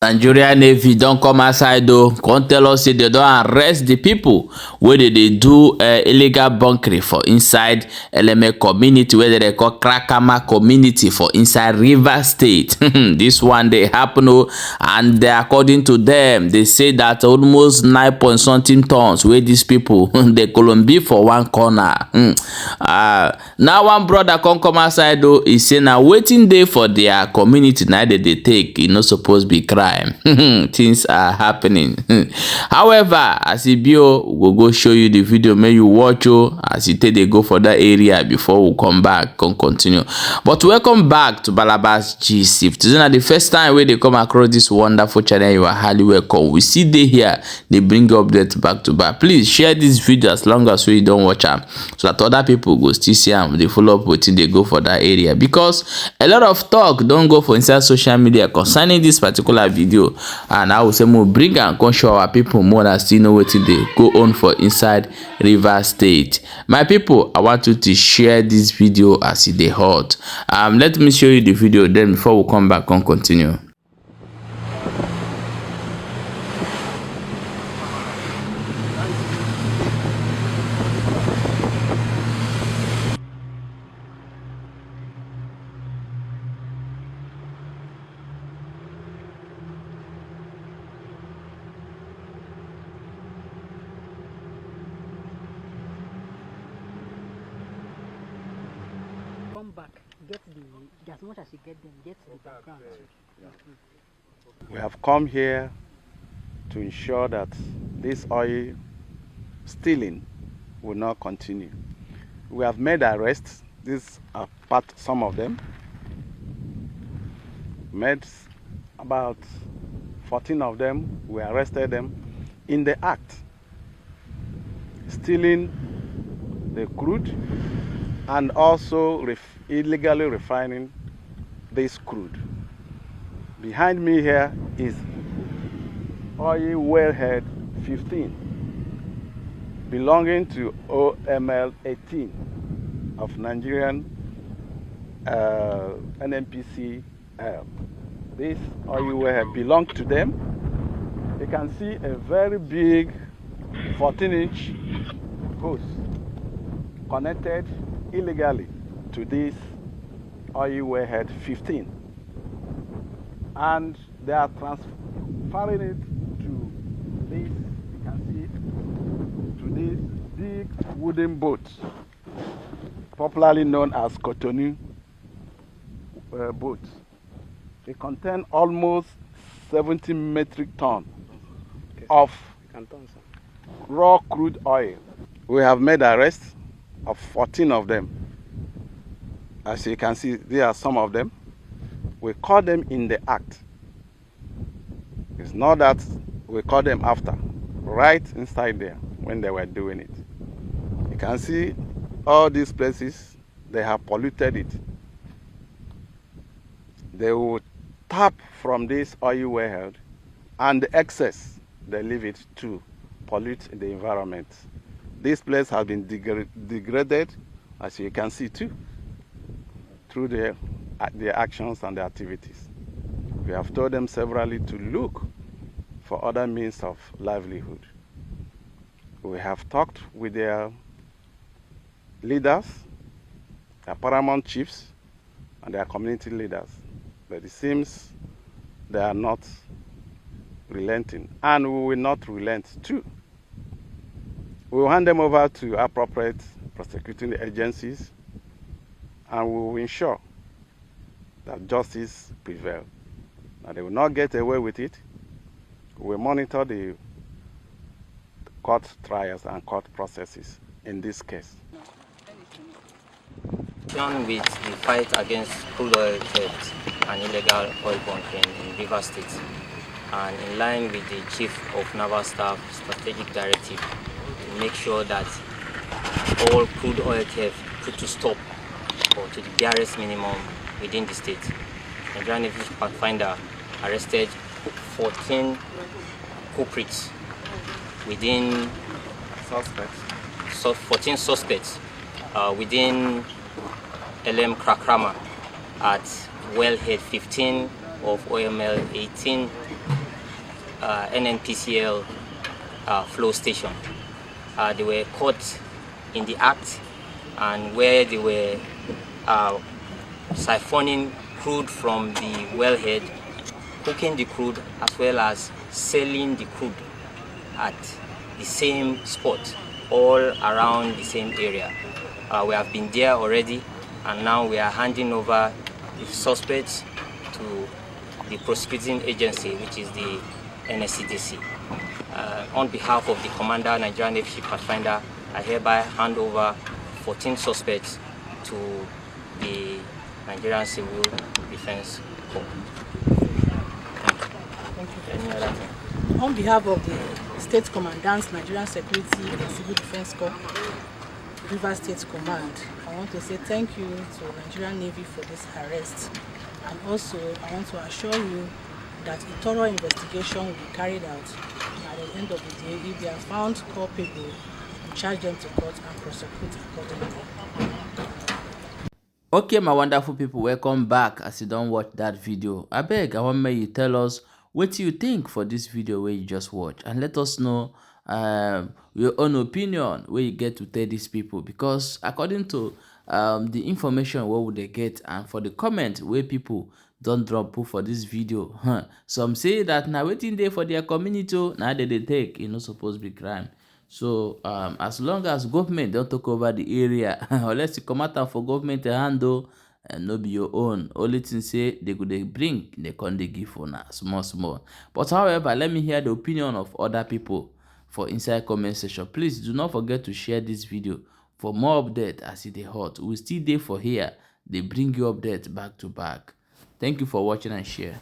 Nigeria Navy don't come outside though. Come tell us say they don't arrest the people where they do illegal bunkering for inside LMA community where they call Krakama community for inside Rivers State. This one they happen and they, according to them, they say that almost 9 point something tons where these people they Colombia for one corner. Now one brother come outside though, he say now waiting day for their community now that they take, it not supposed to be crime. Things are happening. However, as it be, we'll go show you the video. May you watch as it take they go for that area before we come back and continue. But welcome back to Balabas Gist. If this is not the first time where they come across this wonderful channel, you are highly welcome. We see they here, they bring updates back to back. Please share this video as long as we don't watch them, so that other people go still see them. They follow up with they go for that area, because a lot of talk don't go for inside social media concerning this particular video, and I will say more bring and come show our people more that still know what they go on for inside Rivers State. My people, I want you to share this video as they hot. Let me show you the video then before we come back and continue. Come back, get the as much as you get them, get the background. We have come here to ensure that this oil stealing will not continue. We have made arrests. These are some of them. Made about 14 of them. We arrested them in the act, stealing the crude and also illegally refining this crude. Behind me here is oil wellhead 15 belonging to OML 18 of Nigerian NNPC. This oil wellhead belongs to them. You can see a very big 14-inch hose connected illegally to this oil wellhead 15, and they are transferring it to this, you can see, to these big wooden boats, popularly known as Cotonou boats. They contain almost 70 metric tons of raw crude oil. We have made arrests of 14 of them. As you can see, there are some of them. We caught them in the act. It's not that we caught them after, right inside there when they were doing it. You can see all these places, they have polluted it. They will tap from this oil wellhead, and the excess, they leave it to pollute the environment. This place has been degraded, as you can see too, through their actions and their activities. We have told them severally to look for other means of livelihood. We have talked with their leaders, their paramount chiefs, and their community leaders, but it seems they are not relenting, and we will not relent too. We will hand them over to appropriate prosecuting agencies, and we will ensure that justice prevails. Now, they will not get away with it. We will monitor the court trials and court processes in this case. Done with the fight against crude oil theft and illegal oil bunkering in Rivers State, and in line with the Chief of Naval Staff strategic directive to make sure that all crude oil theft put to stop or to the barest minimum within the state. Nigerian Navy Pathfinder arrested 14 culprits within 14 suspects within LM Krakrama at wellhead 15 of OML 18 NNPCL flow station. They were caught in the act, and where they were siphoning crude from the wellhead, cooking the crude, as well as selling the crude at the same spot, all around the same area. We have been there already, and now we are handing over the suspects to the prosecuting agency, which is the NSCDC. On behalf of the Commander, Nigerian Navy Ship Pathfinder, I hereby hand over 14 suspects to the Nigerian Civil Defense Corps. Thank you. Any other thing? On behalf of the State Commandant's Nigerian Security and Civil Defense Corps, Rivers State Command, I want to say thank you to Nigerian Navy for this arrest. And also, I want to assure you that a thorough investigation will be carried out. At the end of the day, if they are found culpable, we charge them to court and prosecute accordingly. Okay, my wonderful people, welcome back. As you don't watch that video, I beg, I want you tell us what you think for this video where you just watch, and let us know your own opinion where you get to tell these people, because according to the information what would they get, and for the comment where people don't drop for this video, some say that now waiting there for their community, now they take it not supposed to be crime. So as long as government don't take over the area, unless you come out for government to handle and no be your own, only thing say they could bring they can they give for now small. But however, let me hear the opinion of other people for inside comment section. Please do not forget to share this video for more update as it is hot. We still there for here. They bring you update back to back. Thank you for watching and share.